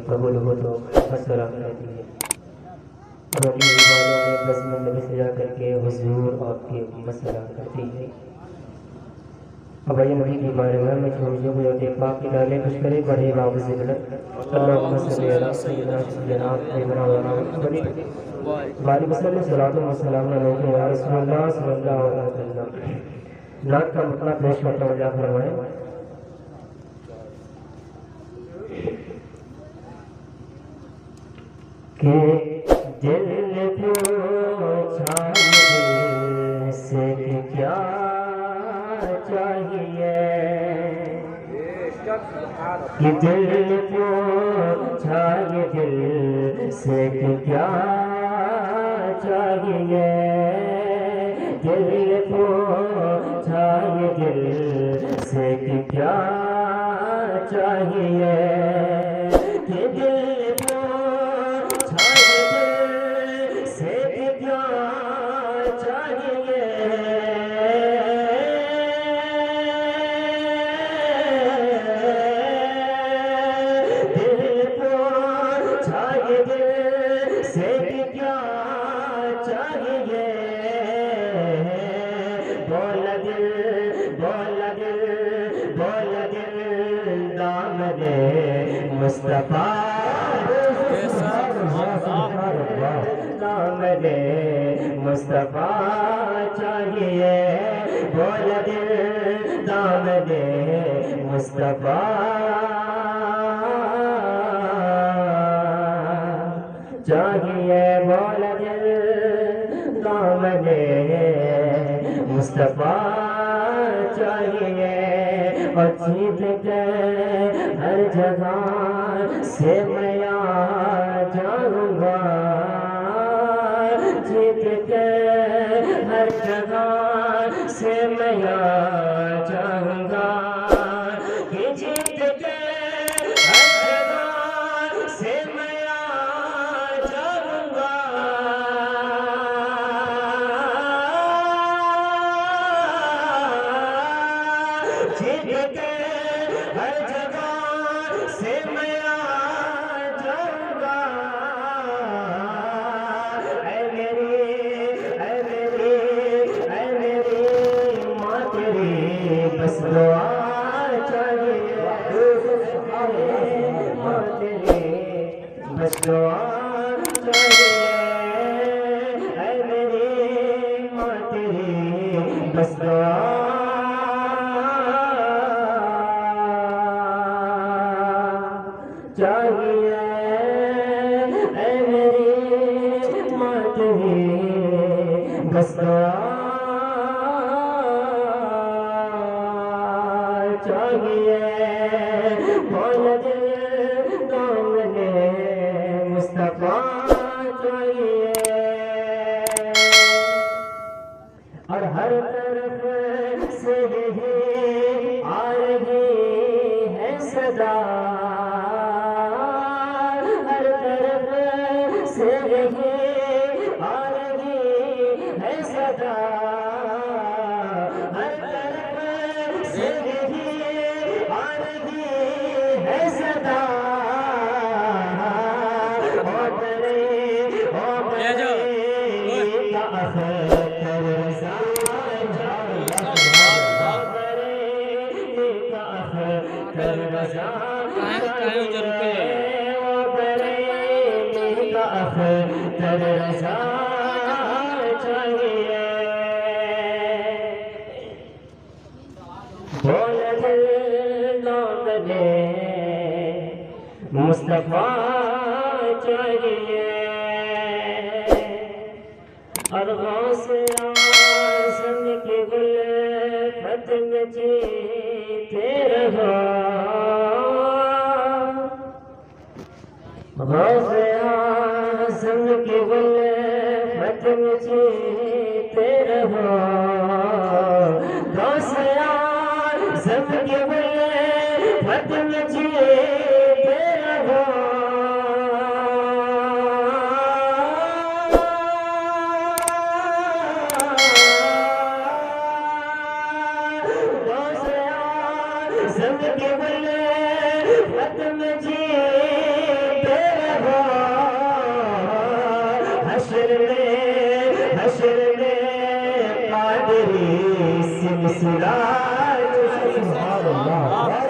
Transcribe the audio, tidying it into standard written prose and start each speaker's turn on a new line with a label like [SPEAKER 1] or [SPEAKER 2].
[SPEAKER 1] قبول ہو تو مسکرا کر دیجیے. اور اپنی والوں نے بس میں سجا کر کے حضور آپ کے مسکرا کر دیجیے. اب آئیے نبی کی بارگاہ میں چھوڑیے ہوئے پاک کی ڈالیں کچھ کرے بڑھے باب سے غلط اللہم صلی علی سیدنا جناب ایمنا ورانا بڑی باری بسلم صلاۃ والسلام علیکم یا رسول اللہ صلی اللہ علیہ وسلم. نعت کا مطلع پیش کرتا ہوں جا فرمائیں کہ دل پوچھا دل سے کہ کیا چاہیے کہ دل پوچھا یہ دل سے کہ کیا چاہیے دل پوچھا یہ دل سے کہ کیا چاہیے کہ دل پوچھا یہ دل سے کہ کیا چاہیے مصطفیٰ دامن مصطفیٰ چاہیے بول دل دامن مصطفیٰ چاہیے بول دل دامن مصطفیٰ چاہیے اور جیت کے ہر جگہ سے میں آ جاؤں گا جیت کے ہر جگہ سے میں آ جاؤں گا کہ جیت کے ہر جگہ سے میں آ جاؤں گا جیت کے ہر جگہ سے میں بس دعا چاہیے بس دعا چاہیے اے میری ماں تیری بس دعا چاہیے اے میری ماں تیری بس دعا چاہیے بول دل دامن مصطفیٰ چاہیے اور ہر طرف سے یہی آ رہی ہے صدا ہر طرف سے یہی آ رہی ہے صدا ہر طرف سے مصطفیٰ چاہیے اور غوث اعظم کی غلبت میں جیتے رہو غوث اعظم کی غلبت میں جیتے رہو غوث اعظم کی غلبت میں جیتے رہو غوث اعظم کی غلبت میں جیتے سلسلہ سبحان اللہ